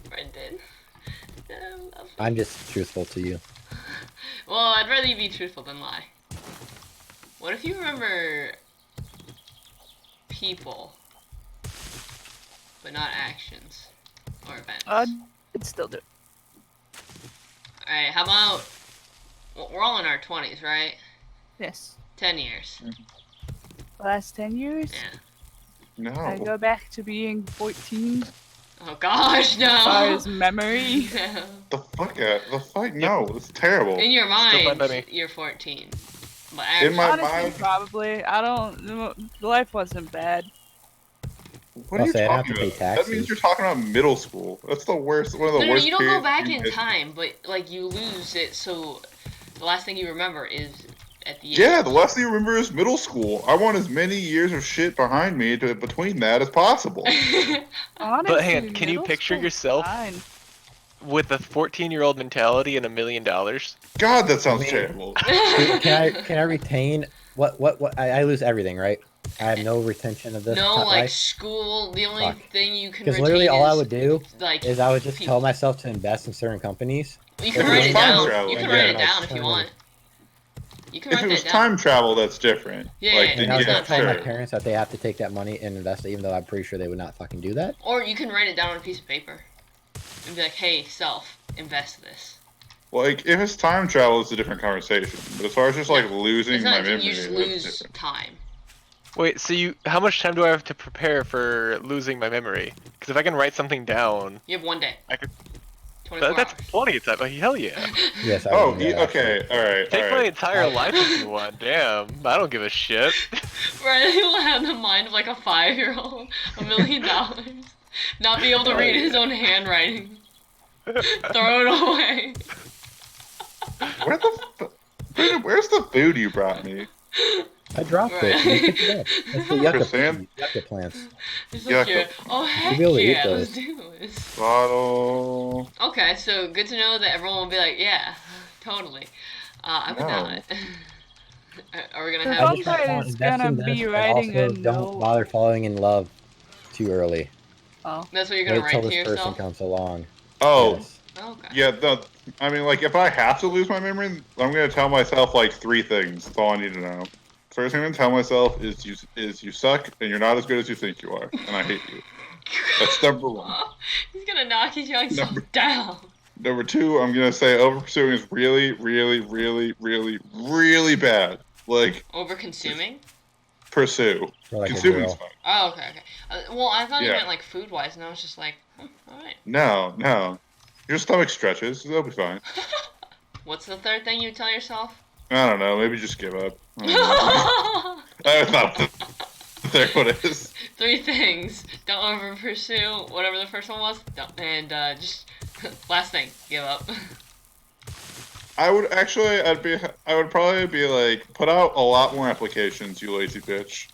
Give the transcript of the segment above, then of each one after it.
Brendan. I'm just truthful to you. Well, I'd rather you be truthful than lie. What if you remember people, but not actions or events? I'd still do it. Alright, how about... Well, we're all in our 20s, right? Yes. 10 years. Last 10 years? Yeah. No. I go back to being 14. Oh gosh, no! As far as memory. No. The fuck out. The fuck? No, it's terrible. In your Still fine by mind, me. you're 14. But In my Honestly, mind, probably. I don't. Life wasn't bad. what are you I'll say I'd have talking to pay about? That means taxes. you're talking about middle school. That's the worst. One of the No, worst. you don't go periods back you in get. time, but like you lose it. So the last thing you remember is at the end. Yeah, the last thing you remember is middle school. I want as many years of shit behind me between that as possible. Honestly, But hang on, can you middle picture school's yourself fine. with a 14-year-old mentality and $1 million? God, that sounds I mean- terrible. Can I retain what I lose everything, right? I have no retention of this. No, top like life. school. The only Fuck. thing you can Because retain literally all I is, would do like, is I would just people. tell myself to invest in certain companies. You can If it write was it time down. travel, You can yeah. write it down if you Like, want. You can If write it was that down. time travel, that's different. Yeah, like, yeah, then And I would it's yeah, not just tell my sure. parents that they have to take that money and invest it, even though I'm pretty sure they would not fucking do that. Or you can write it down on a piece of paper and be like, "Hey, self, invest this." Like, if it's time travel, it's a different conversation. But as far as just like losing It's my not. memory, You just that's lose different. time. Wait, so how much time do I have to prepare for losing my memory? Because if I can write something down, You have 1 day. I could. 24 That's hours. plenty of time. Like, hell yeah. Yes. I Oh, would do that, okay, all right, Take all my right. entire life if you want. Damn, I don't give a shit. Right, he will have the mind of like a 5-year-old. $1 million. Not be able to read his own handwriting. Throw it away. Where the Brandon, where's the food you brought me? I dropped Right. it. You picked it up. That's the yucca, Percent? yucca plants. You're so Yeah, cute. Oh heck be able to eat yeah, let's those. do this. Bottle. Okay, so good to know that everyone will be like, yeah, totally. I would No. not. Are we gonna The have? fun just part want is to invest gonna in be this, but writing also a don't note. bother falling in love too early. Oh. That's what you're gonna Wait till write to this person yourself. comes along. Oh, Yes. Okay. yeah. I mean, like, if I have to lose my memory, I'm gonna tell myself like 3 things. That's all I need to know. First thing I'm gonna tell myself is you suck and you're not as good as you think you are, and I hate you. That's number 1. He's gonna knock his young self Number- down. Number 2, I'm gonna say over pursuing is really, really, really, really, really bad. Like, Over consuming? pursue. For like a Consuming's girl. fine. Oh, okay, okay. Well, I thought you Yeah. meant like food wise, and I was just like, alright. No, no. Your stomach stretches. They'll be fine. What's the third thing you tell yourself? I don't know. Maybe just give up. I don't know. That's not the third one is. 3 things. Don't over pursue whatever the first one was. Don't, and just last thing, give up. I would probably be like, put out a lot more applications, you lazy bitch.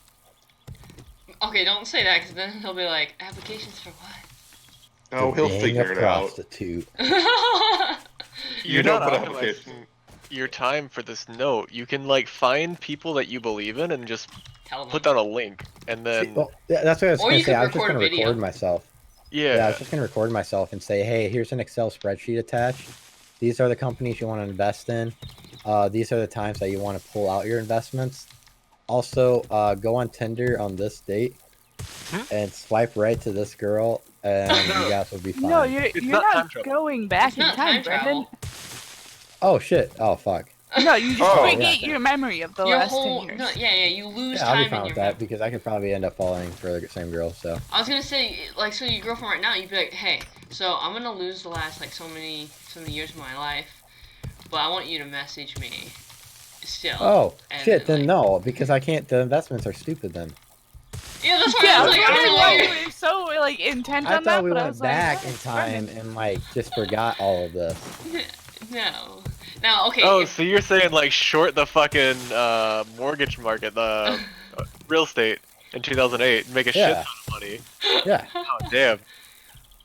Okay, don't say that, because then he'll be like, applications for what? Oh, he'll Being figure a it out. prostitute. You're don't not put optimizing applications. your time for this note. You can like find people that you believe in and just Tell them. put down a link, and then Well, that's what I was Or going you to say. could I was just record a going to video. record myself. yeah. Yeah, I was just going to record myself and say, hey, here's an Excel spreadsheet attached. These are the companies you want to invest in. These are the times that you want to pull out your investments. Also, go on Tinder on this date and swipe right to this girl, and you guys will be fine. No, you're not time not travel. going back It's in not time, time Brendan. travel. Oh, shit. Oh, fuck. No, you just Oh, forget yeah. your memory of the Your last whole 10 years. no, yeah, you lose Yeah, I'll time be fine in with your that mem- because I could probably end up falling for the same girl, so. I was gonna say, like, so your girlfriend right now, you'd be like, hey, so I'm gonna lose the last like so many years of my life, but I want you to message me still. Oh, And shit, then like- no, because I can't, the investments are stupid then. Yeah, that's why Yeah, I I was was like, I don't know wondering why why you're. you were so like intent I on that, thought we but I went was back like, in oh, Brendan. time and, like, just forgot all of this. No. Now, okay. Oh, if- so you're saying like short the fucking mortgage market, the real estate in 2008, and make a shit Yeah. ton of money. Yeah. Oh damn.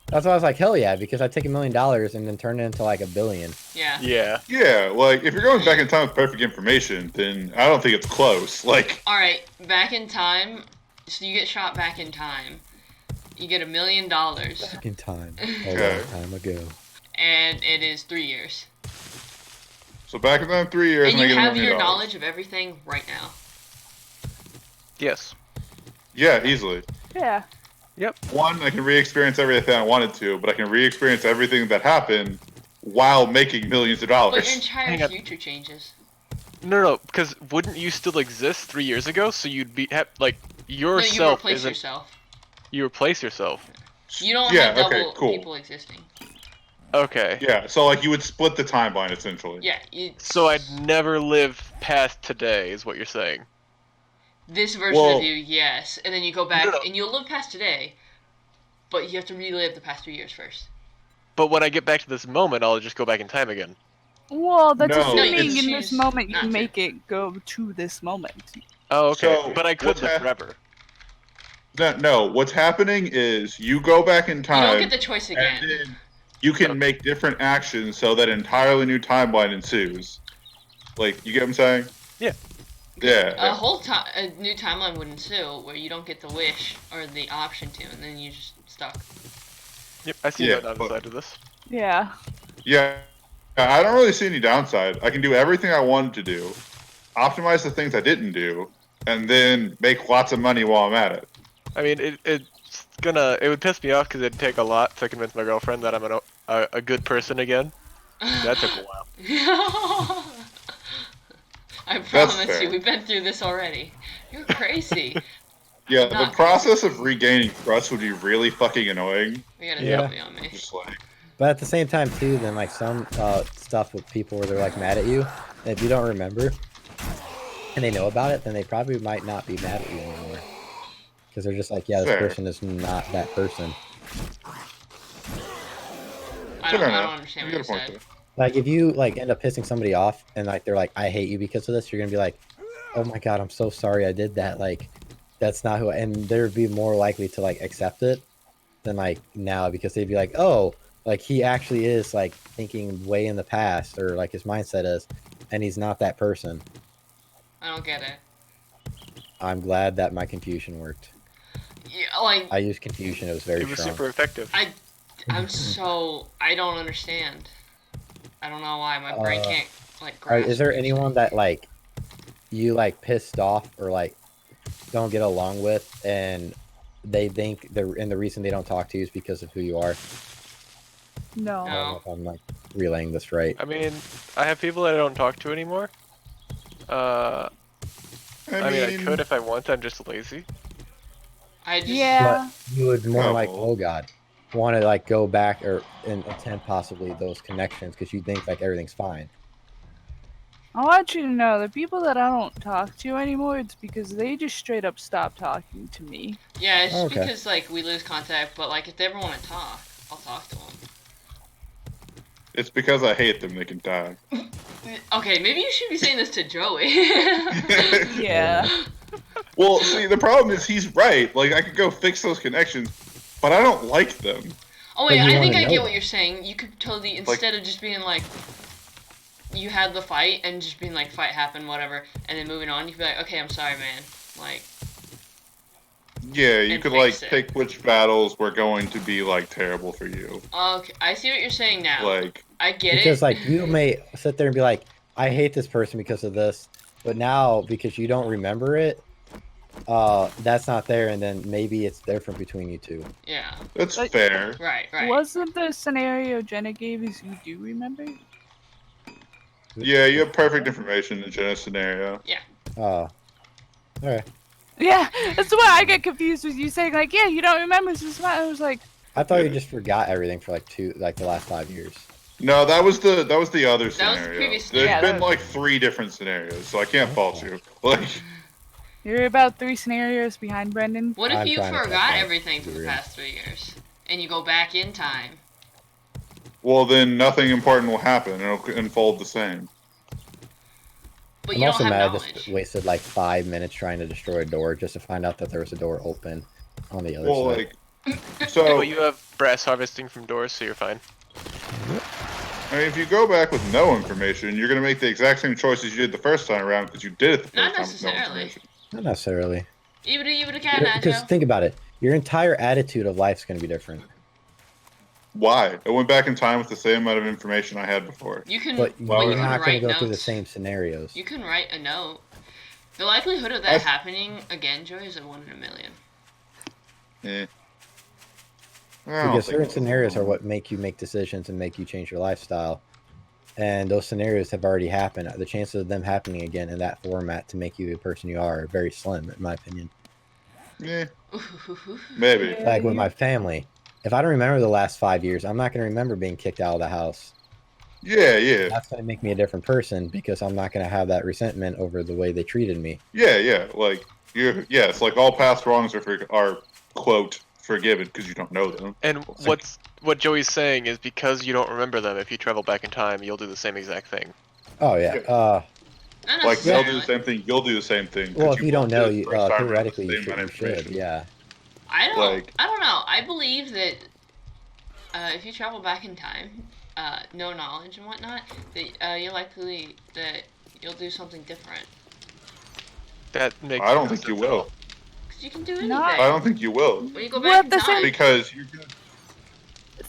That's why I was like, hell yeah, because I'd take $1 million and then turn it into like $1 billion. yeah. Yeah. Yeah, like, if you're going back in time with perfect information, then I don't think it's close. Like, All right, back in time. So you get shot back in time. You get $1 million, and Back in time, a Okay. long time ago. it is 3 years. So back in them 3 years, And I you get $1 have million. your knowledge of everything right now. Yes. Yeah, easily. Yeah. One, I can re-experience everything I wanted to, but I can re-experience everything that happened while making millions of But your dollars. entire Hang on. future changes. No, because wouldn't you still exist 3 years ago? So you'd be No, you yourself replace isn't. yourself. You replace yourself. You don't Yeah, have double okay, cool. people existing. Okay. Yeah, so like you would split the timeline essentially. Yeah, you. So I'd never live past today, is what you're saying. This version Well- of you, yes, and then you go back No. and you'll live past today, but you have to relive the past 3 years first. But when I get back to this moment, I'll just go back in time again. Well, that's No, No, you assuming can in this choose moment you not to. make it go to this moment. Oh, okay. So, but I could what's live hap- forever. No, what's happening is you go back in You time. don't get the choice and again. then you can make different actions so that entirely new timeline ensues. Like, you get what I'm saying? Yeah. Yeah. A new timeline would ensue where you don't get the wish or the option to, and then you just stuck. Yep, I see Yeah, no downside to this. Yeah. Yeah. I don't really see any downside. I can do everything I wanted to do, optimize the things I didn't do, and then make lots of money while I'm at it. I mean, it would piss me off because it'd take a lot to convince my girlfriend that I'm a good person again. That took a while. I That's promise fair. you, we've been through this already. You're crazy. Yeah, Not- the process of regaining trust would be really fucking annoying. We got a Yeah. trophy on me. Just like, But at the same time, too, then like some stuff with people where they're like mad at you, and if you don't remember, and they know about it, then they probably might not be mad at you anymore, because they're just like, yeah, this Fair. person is not that person. I fair don't enough. understand You what got you a point said. there. Like if you like end up pissing somebody off, and like they're like, I hate you because of this, you're gonna be like, oh my god, I'm so sorry I did that. Like, that's not who. And they'd be more likely to like accept it than like now, because they'd be like, oh, like he actually is like thinking way in the past, or like his mindset is, and he's not that person. I don't get it. I'm glad that my confusion worked. Yeah, like I used confusion. It was very It was strong. super effective. I don't understand. I don't know why my brain can't like grasp. Is there what you're anyone that like you like pissed off or like don't get along with, and they think the reason they don't talk to you is because of who you are? No. I don't know if I'm like relaying this right. I mean, I have people that I don't talk to anymore. I mean, I could if I want. I'm just lazy. I just Yeah. You would more like, Oh. oh god, want to like go back or and attempt possibly those connections because you think like everything's fine. I want you to know the people that I don't talk to anymore, it's because they just straight up stop talking to me. yeah, it's just Okay. because like we lose contact. But like if they ever want to talk, I'll talk to them. It's because I hate them, they can die. Okay, maybe you should be saying this to Joey. Yeah. Well, see, the problem is he's right. Like, I could go fix those connections, but I don't like them. Oh wait, But you I think wanna I know get that. what you're saying. You could totally instead of just being like, you had the fight and just being like, fight happened, whatever, and then moving on. You could be like, okay, I'm sorry, man. Like, Yeah, you And could, like, fix it. pick which battles were going to be, like, terrible for you. okay, I see what you're saying now. Like, I get Because it. like you may sit there and be like, I hate this person because of this, but now because you don't remember it, that's not there, and then maybe it's different between you two. Yeah. that's Like- fair. Right. Right. Wasn't the scenario Jenna gave is you do remember? Yeah, you have perfect information in Jenna's scenario. Oh, all right. Yeah, that's why I get confused with you saying like, yeah, you don't remember this is fine. I was like, I thought you just forgot everything for like the last 5 years. No, that was the other was the scenario. previous There's scenario. been, like, 3 different scenarios, so I can't fault you. Like, you're about 3 scenarios behind Brendan. What if I'm you trying to catch forgot up. everything from the You're in. past 3 years and you go back in time? well, then nothing important will happen. It'll unfold the same. But I'm you also don't have mad I knowledge. just wasted like 5 minutes trying to destroy a door just to find out that there was a door open on the other Well, side. like, so, But you have brass harvesting from doors, so you're fine. I mean, if you go back with no information, you're going to make the exact same choices you did the first time around because you did it the Not first time with no necessarily. information. Not necessarily. Even a cat, Because Nacho. think about it. Your entire attitude of life is going to be different. Why? I went back in time with the same amount of information I had before. You can, But but you you're can not going to write go through the notes. same scenarios. You can write a note. The likelihood of that happening again, Joey, is a 1 in a million. Eh. Because certain scenarios are what make you make decisions and make you change your lifestyle. And those scenarios have already happened. The chances of them happening again in that format to make you the person you are very slim, in my opinion. Yeah. Maybe. Like with my family. If I don't remember the last 5 years, I'm not going to remember being kicked out of the house. Yeah. That's going to make me a different person because I'm not going to have that resentment over the way they treated me. Yeah. Like yes, like all past wrongs are quote forgiven because you don't know them. And what Joey's saying is because you don't remember them, if you travel back in time, you'll do the same exact thing. Oh yeah. Not Like they'll necessarily. do the same thing, you'll do the same thing. 'cause Well, if you don't did know, it the you first time around with theoretically the you same should. amount of information. Yeah. I don't Like- know. I believe that if you travel back in time, no knowledge and whatnot, that you're likely that you'll do something different. That makes I don't no think you sense at all. will. Because you can do anything. Not- I don't think you will. When you go Well, back in the same- time. Because you can,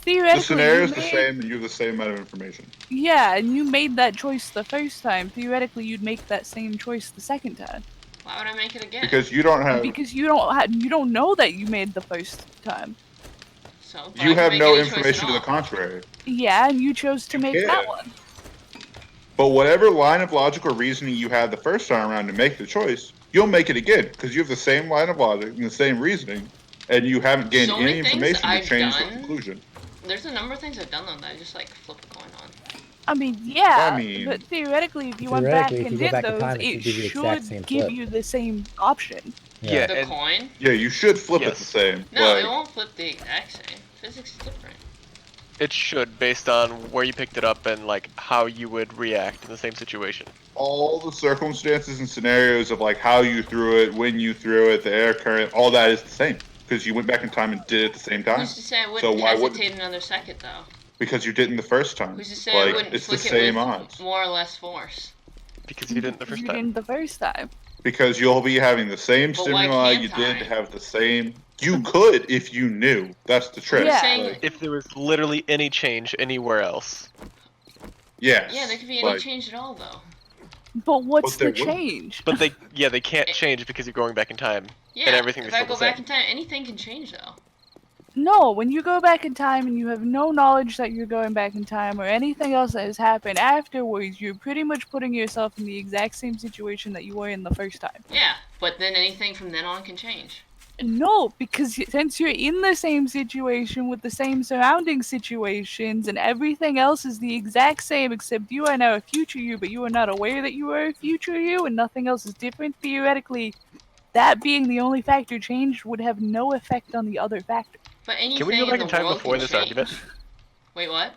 Theoretically, the scenario's you the made- same and you have the same amount of information. Yeah, and you made that choice the first time. Theoretically, you'd make that same choice the second time Why would I make it again? Because you don't have because you don't know that you made the first time. So, but I you can have make no any choice at information to the all. contrary. Yeah, and you chose to make Yeah. that one. But whatever line of logic or reasoning you had the first time around to make the choice, you'll make it again because you have the same line of logic and the same reasoning, and you haven't gained So many any things information to I've change the done. conclusion. There's a number of things I've done though that I just like flip a coin on. I mean, yeah, I mean- but theoretically, if you went back Theoretically, if and you go did back in those, time, it it should give you the should exact same give flip. you the same option. Yeah, The and coin? Yeah, you should flip it Yes. the same. No, like, it won't flip the exact same. Physics is different. it should, based on where you picked it up and like how you would react in the same situation. all the circumstances and scenarios of like how you threw it, when you threw it, the air current, all that is the same because you went back in time and did it at the same time. Who's to say I So wouldn't why wouldn't- hesitate another second though? Because you didn't the first time. Who's to say I Like wouldn't it's the flick same it with odds. more or less force? Because you didn't the first you time. didn't the first time. Because you'll be having the same But why stimuli can't you did I? have the same. You could if you knew. That's the trick. Yeah. Saying- Like, If there was literally any change anywhere else. yes. Yeah, there could be any like, change at all though. But what's But the there will. change? But they can't change because you're going back in time. Yeah, everything if is I still go the back same. in time, anything can change though. No, when you go back in time and you have no knowledge that you're going back in time or anything else that has happened afterwards, you're pretty much putting yourself in the exact same situation that you were in the first time. Yeah, but then anything from then on can change. No, because since you're in the same situation with the same surrounding situations and everything else is the exact same except you are now a future you, but you are not aware that you are a future you and nothing else is different, theoretically, that being the only factor changed would have no effect on the other factor. But anything Can we go back in in the time world before can this change. argument? Wait, what?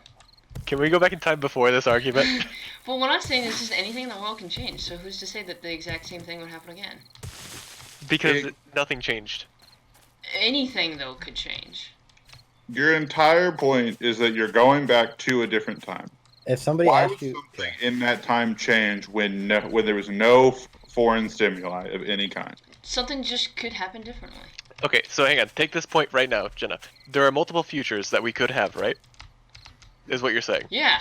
Can we go back in time before this argument? Well, what I'm saying is just anything in the world can change. So who's to say that the exact same thing would happen again? Because Big- nothing changed. Anything though could change. Your entire point is that you're going back to a different time. If somebody Why asked would you, something in that time change when there was no foreign stimuli of any kind? Something just could happen differently. Okay, so hang on. Take this point right now, Jenna. There are multiple futures that we could have, right? Is what you're saying. Yeah,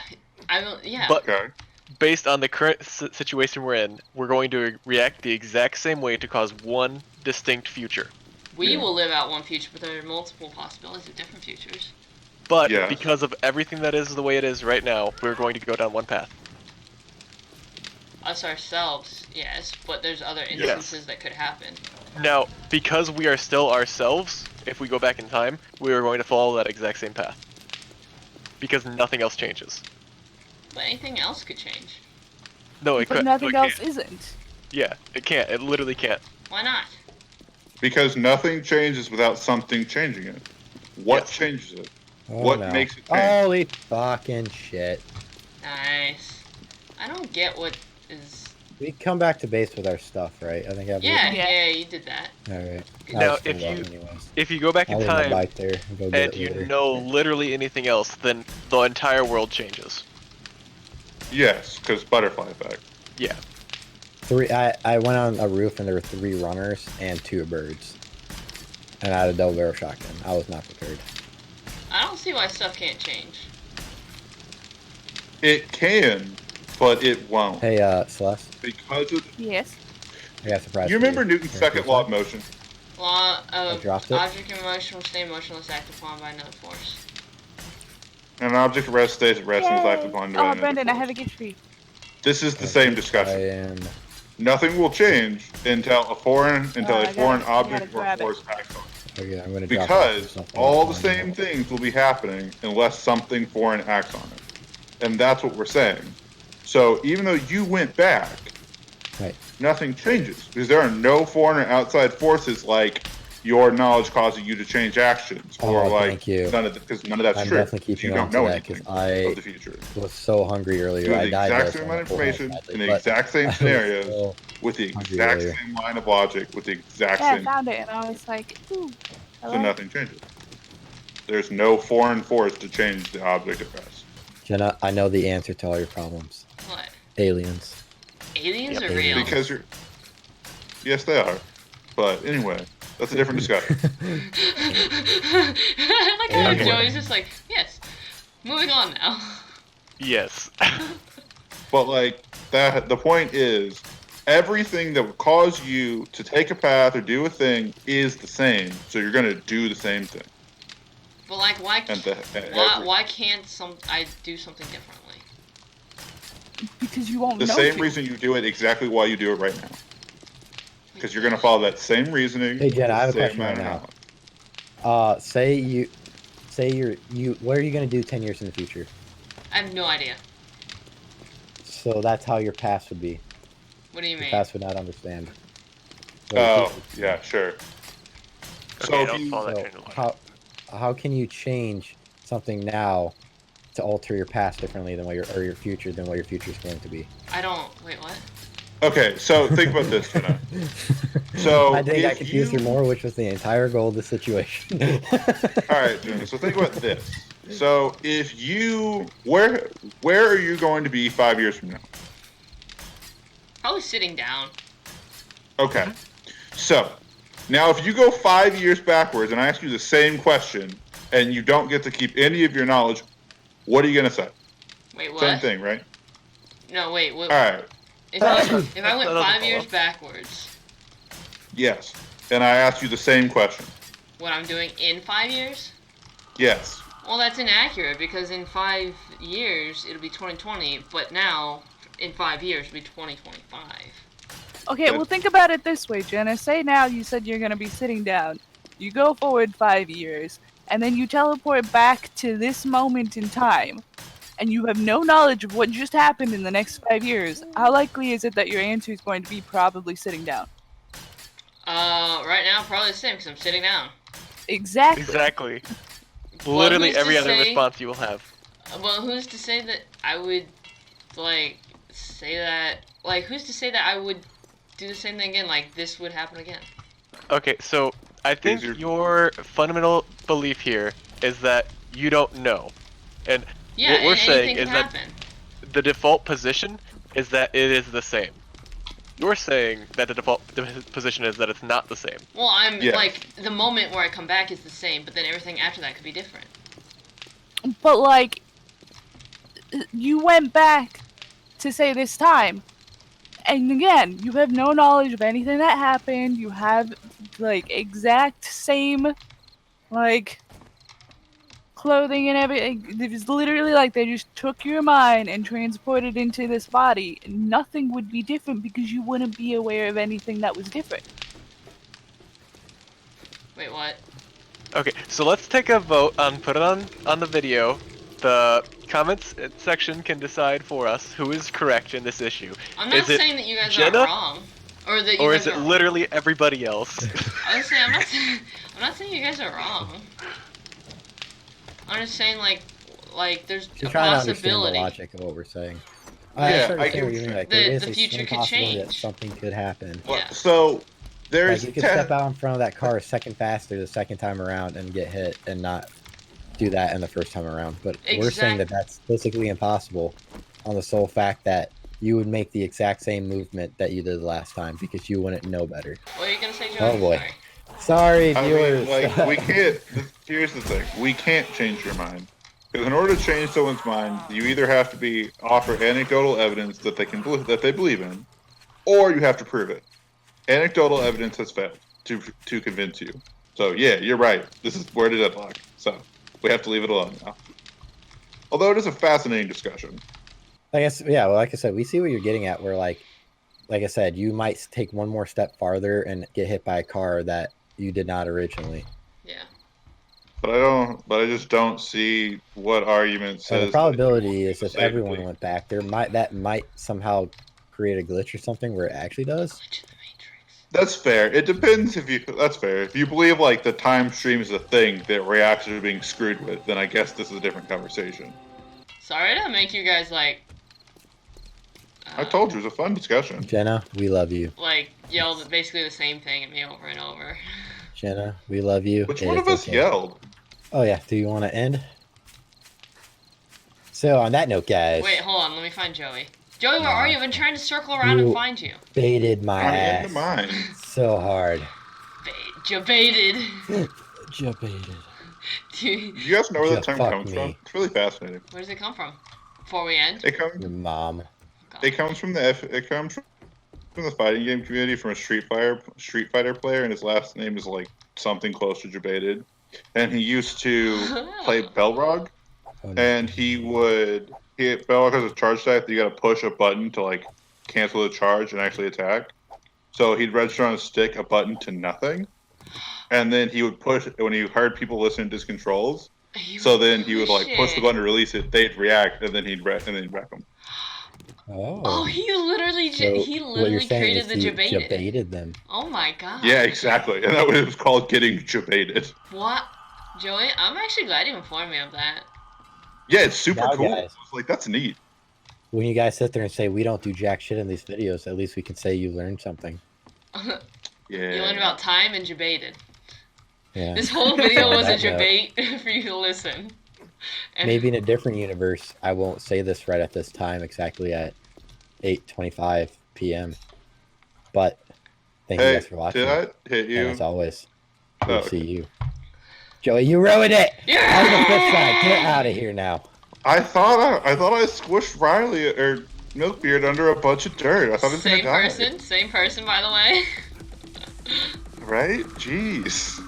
I will. Yeah. But Okay. based on the current situation we're in, we're going to react the exact same way to cause one distinct future. we yeah. will live out one future, but there are multiple possibilities of different futures. But Yes. because of everything that is the way it is right now, we're going to go down one path. Us ourselves, yes, but there's other instances that could happen. Now, because we are still ourselves, if we go back in time, we are going to follow that exact same path. Because nothing else changes. But anything else could change. No, it But could. nothing it else can't. isn't. Yeah, it can't. It literally can't. Why not? Because nothing changes without something changing it. What Yes. changes it? oh, What no. makes it change? Holy fucking shit. Nice. I don't get what is. We come back to base with our stuff, right? I think Yeah, Yeah. yeah, you did that. All right. Now, was if full up you- anyways. If you go back I'll in leave my time bike there and go get and it you later. know literally anything else, then the entire world changes. Yes, because butterfly effect. Yeah. I went on a roof and there were 3 runners and 2 birds. and I had a double barrel shotgun. I was not prepared. I don't see why stuff can't change. It can, but it won't. Hey, Celeste, Because of, Yes. I got a surprise. you for remember Newton's Here, second here's law one. of motion? Law I of dropped it. object in motion will stay motionless acted upon by another force. An object at rest stays at rest and is Yay. acted upon by Oh, another Brendan, I force. have a gift for you. This is the Okay, same I discussion. am. Nothing will change until a foreign I gotta object or grab it. force acts on it. Okay, I'm gonna drop off Because something all the else. same things will be happening unless something foreign acts on it. And that's what we're saying. So even though you went back, Right. nothing changes. Because there are no foreign or outside forces like your knowledge causing you to change actions. Or Oh, like thank you. because none of that's I'm true. definitely You keeping don't on to know that because anything I of the future. was so hungry You earlier. have I the died exact there, same so amount I'm of full health, information sadly, in the but exact same I was scenarios so with the hungry exact earlier. same line of logic with the exact Yeah, I same. found it, and I was like, ooh. So Hello? nothing changes. There's no foreign force to change the object at rest. Jenna, I know the answer to all your problems. What? Aliens. Aliens Yep. are real. Because you're. Yes, they are. But anyway, that's a different discussion. I like how Anyway. Joey's just like, yes. Moving on now. Yes. But like that, the point is, everything that would cause you to take a path or do a thing is the same. So you're gonna do the same thing. But like, why? And Why can't I do something differently? Because you won't the know same to. reason you do it exactly why you do it right now. Because you're gonna follow that same reasoning. Hey, Jenna, I have a same question right amount of now. knowledge. Say what are you gonna do 10 years in the future? I have no idea. So that's how your past would be. What do you Your mean? past would not understand. what your Oh, future would be. yeah, sure. Okay, So if don't you, follow that So train of logic. how can you change something now to alter your past differently than what your future than what your future is going to be? I don't. Wait, what? okay, so think about this, Jenna. So I think I if confused her more, which was the entire goal of the situation. All right, Jenna. So think about this. So if you, where are you going to be 5 years from now? Probably sitting down. Okay. So now if you go 5 years backwards and I ask you the same question and you don't get to keep any of your knowledge, what are you gonna say? Wait, what? Same thing, right? No, wait. What? All right. If I That went doesn't 5 years follow. backwards, Yes. And I asked you the same question. what I'm doing in 5 years? Yes. Well, that's inaccurate because in 5 years it'll be 2020, but now in 5 years it'll be 2025. Okay, well, think about it this way, Jenna. Say now you said you're going to be sitting down. You go forward 5 years, and then you teleport back to this moment in time, and you have no knowledge of what just happened in the next 5 years. How likely is it that your answer is going to be probably sitting down? Right now probably the same because I'm sitting down. Exactly. Exactly. Well, Literally who's to every other say- response you will have. Well, who's to say that I would, like, say that... Like, who's to say that I would do the same thing again? Like, this would happen again? Okay, so I think These are- your fundamental belief here is that you don't know. And Yeah, what we're and saying anything is can that happen. the default position is that it is the same. You're saying that the default position is that it's not the same. Well, I'm, Yes. like, the moment where I come back is the same, but then everything after that could be different. But, like, you went back to say this time. And again, you have no knowledge of anything that happened. You have, like, exact same, like, clothing and everything. It was literally like they just took your mind and transported into this body. Nothing would be different because you wouldn't be aware of anything that was different. Wait, what? Okay, so let's take a vote on put it on the video. The comments section can decide for us who is correct in this issue. I'm not Is it saying that you guys Jenna? are wrong. Or that you Or guys is it are literally everybody else? I was saying, I'm not saying you guys are wrong. I'm just saying, like there's She's a trying to understand the possibility. logic of what we're saying. Yeah, I I understand can- what you mean. Like, The- there is the a future slim could possibility that change. something could happen. Yeah. So there's Like, you could step out in front of that car a second faster the second time around and get hit and not do that in the first time around. But we're saying that that's physically impossible on the sole fact that you would make the exact same movement that you did the last time because you wouldn't know better. What are you gonna say, Joey? Oh, boy. Sorry. Sorry, I viewers. mean, like, we can't. Here's the thing: we can't change your mind. Because in order to change someone's mind, you either have to offer anecdotal evidence that they believe in, or you have to prove it. Anecdotal evidence has failed to convince you. So yeah, you're right. We're at a deadlock. So we have to leave it alone now. Although it is a fascinating discussion. I guess, yeah. Well, like I said, we see what you're getting at. Where like I said, you might take one more step farther and get hit by a car that you did not originally. Yeah. But I just don't see what argument And says the probability is if safely. everyone went back, that might somehow create a glitch or something where it actually does. Glitch in the Matrix. That's fair. It depends if you. That's fair. If you believe like the time stream is a thing that reactors are being screwed with, then I guess this is a different conversation. Sorry to make you guys like. I told you it was a fun discussion. Jenna, we love you. Like yell basically the same thing at me over and over. Jenna, we love you. Which It one is of us okay. yelled? Oh yeah. Do you want to end? So on that note, guys. Wait, hold on. Let me find Joey. Joey, where are you? I've been trying to circle around You- and find you. Baited my I'm ass into mine. so hard. Jebaited. Jebaited. Dude, Do you guys know where that Just term fuck comes from? me. It's really fascinating. where does it come from? Before we end? It comes. Your mom. God. It comes from the fighting game community from a Street Fighter player, and his last name is like something close to Jebaited. And he used to play Belrog, Oh, no. and Belrog has a charge attack that you got to push a button to like cancel the charge and actually attack. So he'd register on his stick a button to nothing, and then he would push when he heard people listening to his controls. So then he would like push the button to release it. They'd react, and then he'd wreck them. Oh, he literally So he what you're literally saying created is the he Jebaited. jebaited them. Oh my god. Yeah, exactly, and that was called getting Jebaited. What? Joey, I'm actually glad you informed me of that. Yeah, it's super Now, cool. guys. It's like that's neat. When you guys sit there and say we don't do jack shit in these videos, at least we can say you learned something. Yeah. You learned about time and Jebaited. Yeah. This whole video On was a that note. debate for you to listen. And Maybe in a different universe, I won't say this right at this time exactly at 8:25 p.m. But thank you Hey, guys for watching. did I hit And you? as always, Oh, we'll okay. see you. Joey, you ruined it! Yeah! On the flip side, get out of here now. I thought I squished Riley or Milkbeard under a bunch of dirt. I thought he was Same gonna die. same person, by the way. Right? Jeez.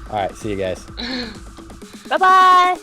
All right, see you guys. Bye bye.